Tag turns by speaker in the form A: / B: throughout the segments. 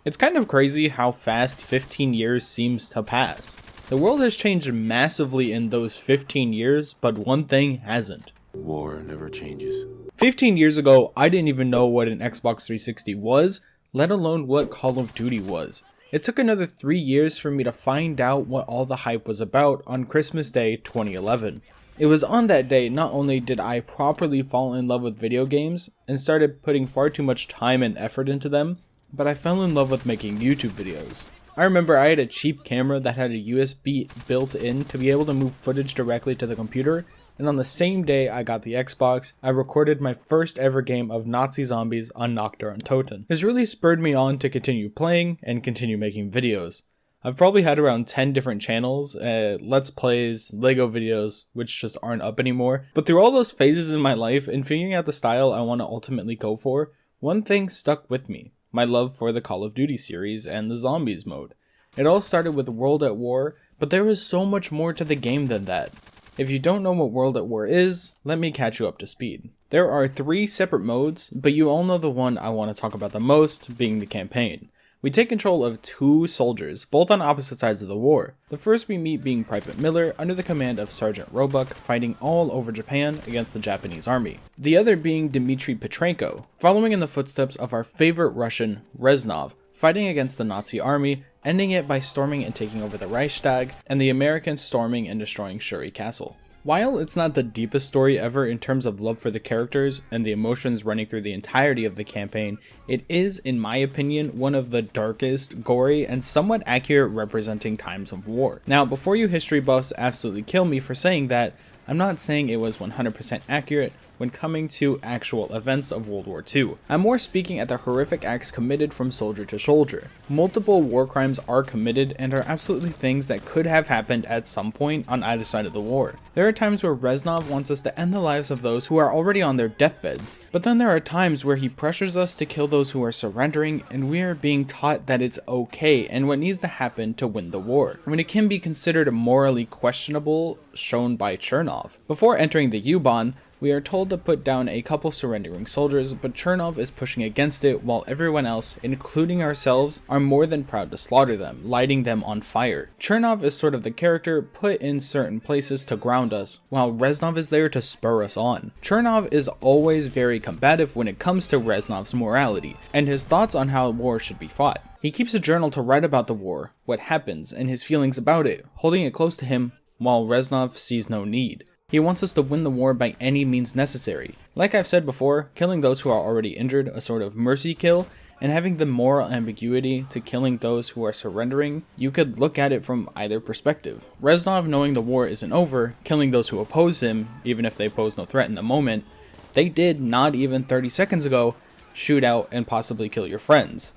A: It's kind of crazy how fast 15 years seems to pass. The world has changed massively in those 15 years, but one thing hasn't.
B: War never changes.
A: 15 years ago, I didn't even know what an Xbox 360 was, let alone what Call of Duty was. It took another 3 years for me to find out what all the hype was about on Christmas Day 2011. It was on that day not only did I properly fall in love with video games and started putting far too much time and effort into them, but I fell in love with making YouTube videos. I remember I had a cheap camera that had a USB built in to be able to move footage directly to the computer, and on the same day I got the Xbox, I recorded my first ever game of Nazi zombies on Nocturne Toten. This really spurred me on to continue playing and continue making videos. I've probably had around 10 different channels, Let's Plays, Lego videos, which just aren't up anymore, but through all those phases in my life and figuring out the style I want to ultimately go for, one thing stuck with me. My love for the Call of Duty series and the Zombies mode. It all started with World at War, but there is so much more to the game than that. If you don't know what World at War is, let me catch you up to speed. There are 3 separate modes, but you all know the one I want to talk about the most, being the campaign. We take control of 2 soldiers, both on opposite sides of the war. The first we meet being Private Miller under the command of Sergeant Roebuck, fighting all over Japan against the Japanese army. The other being Dmitry Petrenko, following in the footsteps of our favorite Russian, Reznov, fighting against the Nazi army, ending it by storming and taking over the Reichstag, and the Americans storming and destroying Shuri Castle. While it's not the deepest story ever in terms of love for the characters and the emotions running through the entirety of the campaign, it is, in my opinion, one of the darkest, gory, and somewhat accurate representing times of war. Now, before you history buffs absolutely kill me for saying that, I'm not saying it was 100% accurate when coming to actual events of World War II. I'm more speaking at the horrific acts committed from soldier to soldier. Multiple war crimes are committed and are absolutely things that could have happened at some point on either side of the war. There are times where Reznov wants us to end the lives of those who are already on their deathbeds, but then there are times where he pressures us to kill those who are surrendering, and we are being taught that it's okay and what needs to happen to win the war, when it can be considered morally questionable, shown by Chernov. Before entering the U-Bahn, we are told to put down a couple surrendering soldiers, but Chernov is pushing against it while everyone else, including ourselves, are more than proud to slaughter them, lighting them on fire. Chernov is sort of the character put in certain places to ground us, while Reznov is there to spur us on. Chernov is always very combative when it comes to Reznov's morality, and his thoughts on how war should be fought. He keeps a journal to write about the war, what happens, and his feelings about it, holding it close to him, while Reznov sees no need. He wants us to win the war by any means necessary. Like I've said before, killing those who are already injured, a sort of mercy kill, and having the moral ambiguity to killing those who are surrendering, you could look at it from either perspective. Reznov knowing the war isn't over, killing those who oppose him, even if they pose no threat in the moment, they did, not even 30 seconds ago, shoot out and possibly kill your friends.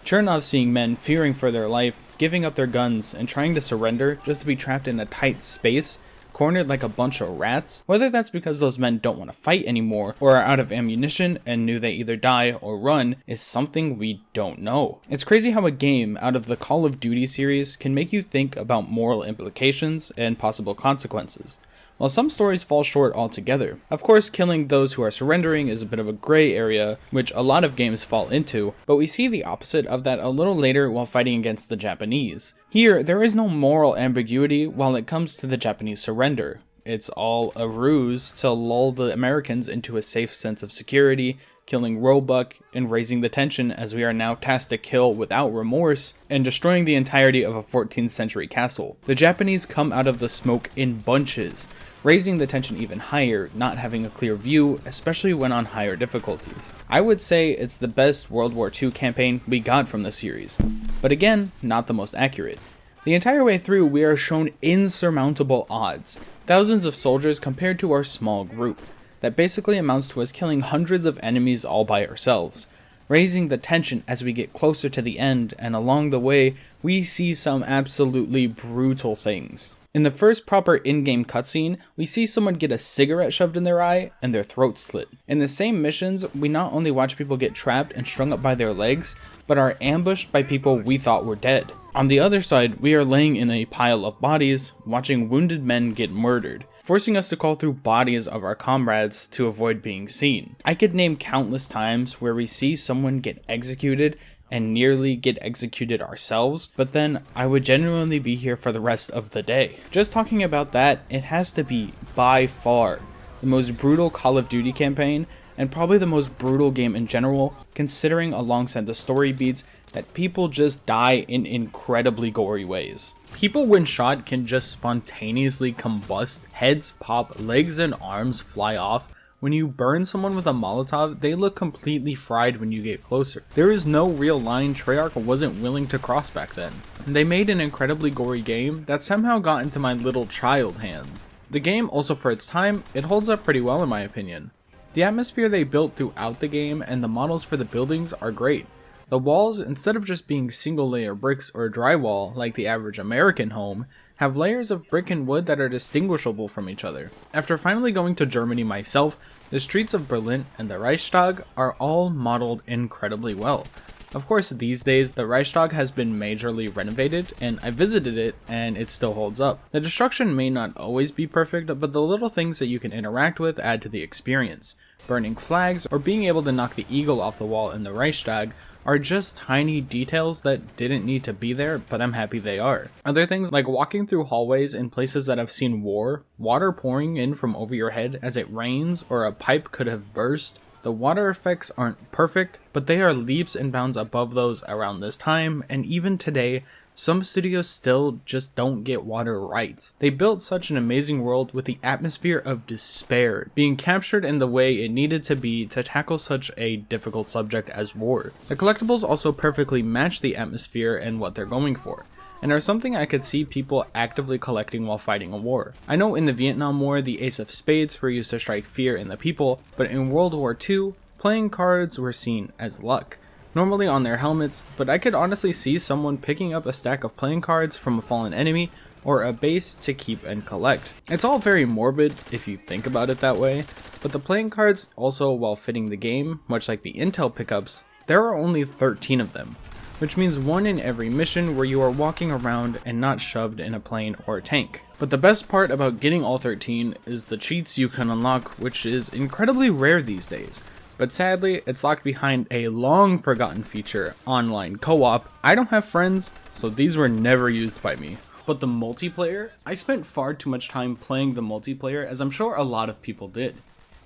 A: Chernov seeing men fearing for their life, giving up their guns, and trying to surrender just to be trapped in a tight space, cornered like a bunch of rats, whether that's because those men don't want to fight anymore or are out of ammunition and knew they either die or run, is something we don't know. It's crazy how a game out of the Call of Duty series can make you think about moral implications and possible consequences, while some stories fall short altogether. Of course, killing those who are surrendering is a bit of a gray area, which a lot of games fall into, but we see the opposite of that a little later while fighting against the Japanese. Here, there is no moral ambiguity while it comes to the Japanese surrender. It's all a ruse to lull the Americans into a safe sense of security, killing Roebuck and raising the tension as we are now tasked to kill without remorse and destroying the entirety of a 14th century castle. The Japanese come out of the smoke in bunches, raising the tension even higher, not having a clear view, especially when on higher difficulties. I would say it's the best World War II campaign we got from the series, but again, not the most accurate. The entire way through, we are shown insurmountable odds, thousands of soldiers compared to our small group. That basically amounts to us killing hundreds of enemies all by ourselves, raising the tension as we get closer to the end, and along the way, we see some absolutely brutal things. In the first proper in-game cutscene, we see someone get a cigarette shoved in their eye and their throat slit. In the same missions, we not only watch people get trapped and strung up by their legs, but are ambushed by people we thought were dead. On the other side, we are laying in a pile of bodies, watching wounded men get murdered, forcing us to call through bodies of our comrades to avoid being seen. I could name countless times where we see someone get executed and nearly get executed ourselves, but then I would genuinely be here for the rest of the day. Just talking about that, it has to be by far the most brutal Call of Duty campaign, and probably the most brutal game in general, considering alongside the story beats that people just die in incredibly gory ways. People when shot can just spontaneously combust, heads pop, legs and arms fly off. When you burn someone with a Molotov, they look completely fried when you get closer. There is no real line Treyarch wasn't willing to cross back then. They made an incredibly gory game that somehow got into my little child hands. The game, also for its time, it holds up pretty well in my opinion. The atmosphere they built throughout the game and the models for the buildings are great. The walls, instead of just being single layer bricks or drywall like the average American home, have layers of brick and wood that are distinguishable from each other. After finally going to Germany myself, the streets of Berlin and the Reichstag are all modeled incredibly well. Of course, these days, the Reichstag has been majorly renovated, and I visited it, and it still holds up. The destruction may not always be perfect, but the little things that you can interact with add to the experience. Burning flags, or being able to knock the eagle off the wall in the Reichstag, are just tiny details that didn't need to be there, but I'm happy they are. Other things like walking through hallways in places that have seen war, water pouring in from over your head as it rains, or a pipe could have burst. The water effects aren't perfect, but they are leaps and bounds above those around this time, and even today, some studios still just don't get water right. They built such an amazing world with the atmosphere of despair being captured in the way it needed to be to tackle such a difficult subject as war. The collectibles also perfectly match the atmosphere and what they're going for, and are something I could see people actively collecting while fighting a war. I know in the Vietnam War, the Ace of Spades were used to strike fear in the people, but in World War II, playing cards were seen as luck. Normally on their helmets, but I could honestly see someone picking up a stack of playing cards from a fallen enemy or a base to keep and collect. It's all very morbid if you think about it that way, but the playing cards also, while fitting the game, much like the intel pickups, there are only 13 of them, which means one in every mission where you are walking around and not shoved in a plane or a tank. But the best part about getting all 13 is the cheats you can unlock, which is incredibly rare these days. But sadly, it's locked behind a long forgotten feature, online co-op. I don't have friends, so these were never used by me. But the multiplayer? I spent far too much time playing the multiplayer, as I'm sure a lot of people did.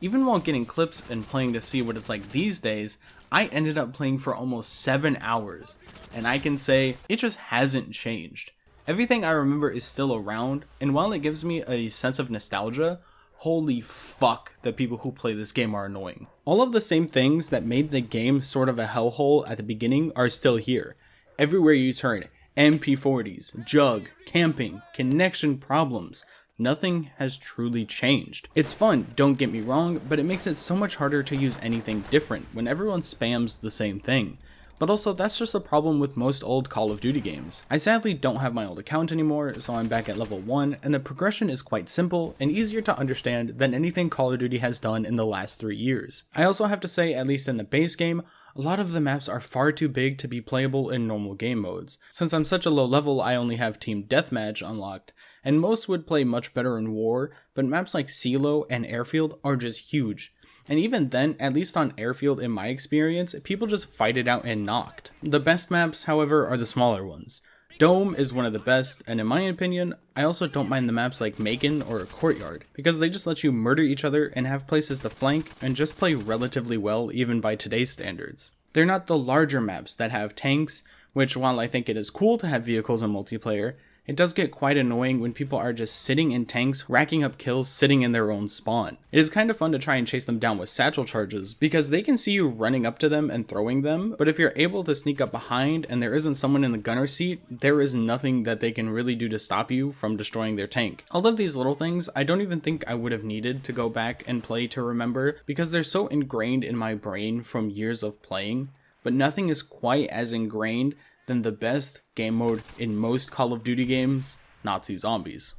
A: Even while getting clips and playing to see what it's like these days, I ended up playing for almost 7 hours, and I can say it just hasn't changed. Everything I remember is still around, and while it gives me a sense of nostalgia, holy fuck, the people who play this game are annoying. All of the same things that made the game sort of a hellhole at the beginning are still here. Everywhere you turn, MP40s, jug, camping, connection problems. Nothing has truly changed. It's fun, don't get me wrong, but it makes it so much harder to use anything different when everyone spams the same thing. But also, that's just a problem with most old Call of Duty games. I sadly don't have my old account anymore, so I'm back at level 1, and the progression is quite simple and easier to understand than anything Call of Duty has done in the last 3 years. I also have to say, at least in the base game, a lot of the maps are far too big to be playable in normal game modes. Since I'm such a low level, I only have Team Deathmatch unlocked, and most would play much better in War, but maps like Silo and Airfield are just huge. And even then, at least on Airfield in my experience, people just fight it out and knocked. The best maps, however, are the smaller ones. Dome is one of the best, and in my opinion, I also don't mind the maps like Macon or Courtyard, because they just let you murder each other and have places to flank and just play relatively well even by today's standards. They're not the larger maps that have tanks, which while I think it is cool to have vehicles in multiplayer, it does get quite annoying when people are just sitting in tanks, racking up kills, sitting in their own spawn. It is kind of fun to try and chase them down with satchel charges, because they can see you running up to them and throwing them, but if you're able to sneak up behind and there isn't someone in the gunner seat, there is nothing that they can really do to stop you from destroying their tank. All of these little things, I don't even think I would have needed to go back and play to remember, because they're so ingrained in my brain from years of playing, but nothing is quite as ingrained than the best game mode in most Call of Duty games, Nazi Zombies.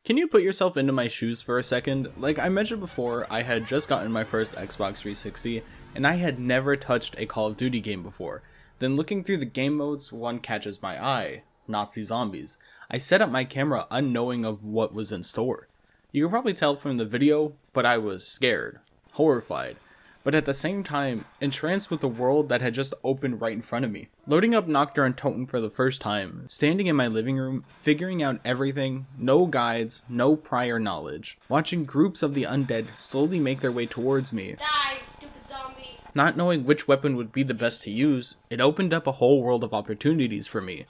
A: Can you put yourself into my shoes for a second? Like I mentioned before, I had just gotten my first Xbox 360, and I had never touched a Call of Duty game before. Then looking through the game modes, one catches my eye: Nazi zombies. I set up my camera unknowing of what was in store. You can probably tell from the video, but I was scared, horrified, but at the same time, entranced with the world that had just opened right in front of me. Loading up Nocturne Totem for the first time, standing in my living room, figuring out everything, no guides, no prior knowledge, watching groups of the undead slowly make their way towards me.
C: Die, stupid zombie.
A: Not knowing which weapon would be the best to use, it opened up a whole world of opportunities for me.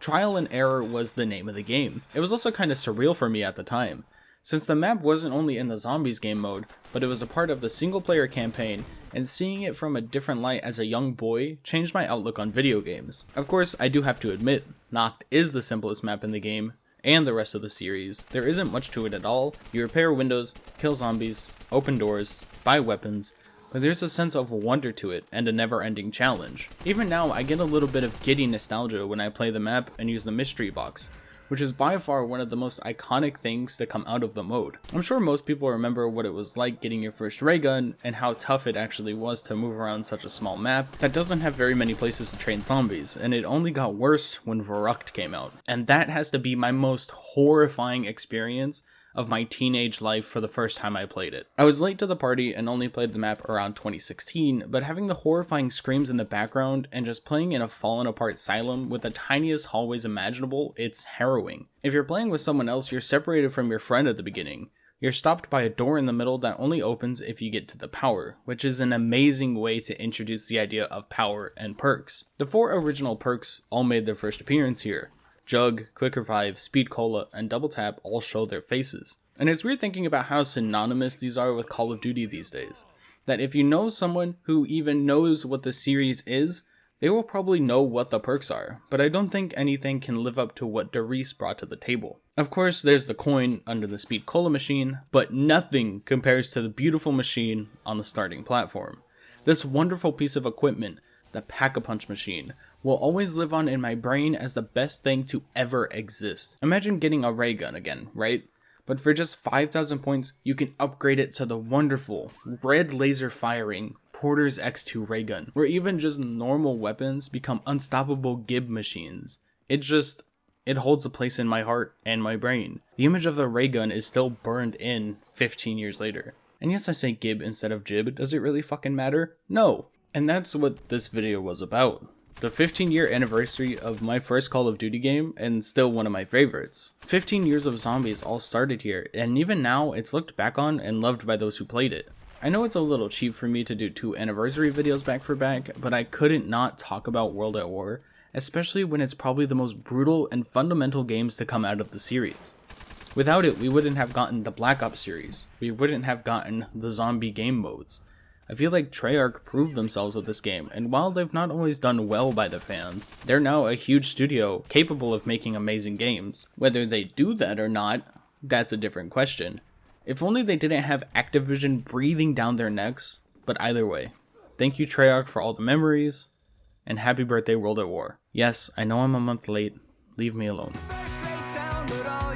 A: Trial and error was the name of the game. It was also kind of surreal for me at the time, since the map wasn't only in the zombies game mode, but it was a part of the single player campaign, and seeing it from a different light as a young boy changed my outlook on video games. Of course, I do have to admit, Noct is the simplest map in the game, and the rest of the series. There isn't much to it at all. You repair windows, kill zombies, open doors, buy weapons, but there's a sense of wonder to it and a never-ending challenge. Even now, I get a little bit of giddy nostalgia when I play the map and use the mystery box, which is by far one of the most iconic things to come out of the mode. I'm sure most people remember what it was like getting your first ray gun and how tough it actually was to move around such a small map that doesn't have very many places to train zombies, and it only got worse when Verrucht came out. And that has to be my most horrifying experience of my teenage life for the first time I played it. I was late to the party and only played the map around 2016, but having the horrifying screams in the background and just playing in a fallen apart asylum with the tiniest hallways imaginable, it's harrowing. If you're playing with someone else, you're separated from your friend at the beginning. You're stopped by a door in the middle that only opens if you get to the power, which is an amazing way to introduce the idea of power and perks. The 4 original perks all made their first appearance here. Jug, Quick Revive, Speed Cola, and Double Tap all show their faces. And it's weird thinking about how synonymous these are with Call of Duty these days. That if you know someone who even knows what the series is, they will probably know what the perks are, but I don't think anything can live up to what Darice brought to the table. Of course, there's the coin under the Speed Cola machine, but nothing compares to the beautiful machine on the starting platform. This wonderful piece of equipment, the Pack-a-Punch machine, will always live on in my brain as the best thing to ever exist. Imagine getting a ray gun again, right? But for just 5,000 points, you can upgrade it to the wonderful, red laser firing Porter's X2 ray gun, where even just normal weapons become unstoppable Gib machines. It holds a place in my heart and my brain. The image of the ray gun is still burned in 15 years later. And yes, I say Gib instead of Jib. Does it really fucking matter? No. And that's what this video was about. The 15-year anniversary of my first Call of Duty game, and still one of my favorites. 15 years of zombies all started here, and even now, it's looked back on and loved by those who played it. I know it's a little cheap for me to do 2 anniversary videos back for back, but I couldn't not talk about World at War, especially when it's probably the most brutal and fundamental games to come out of the series. Without it, we wouldn't have gotten the Black Ops series, we wouldn't have gotten the zombie game modes. I feel like Treyarch proved themselves with this game, and while they've not always done well by the fans, they're now a huge studio capable of making amazing games. Whether they do that or not, that's a different question. If only they didn't have Activision breathing down their necks, but either way, thank you Treyarch for all the memories, and happy birthday World at War. Yes, I know I'm a month late, leave me alone.
D: First rate town, but all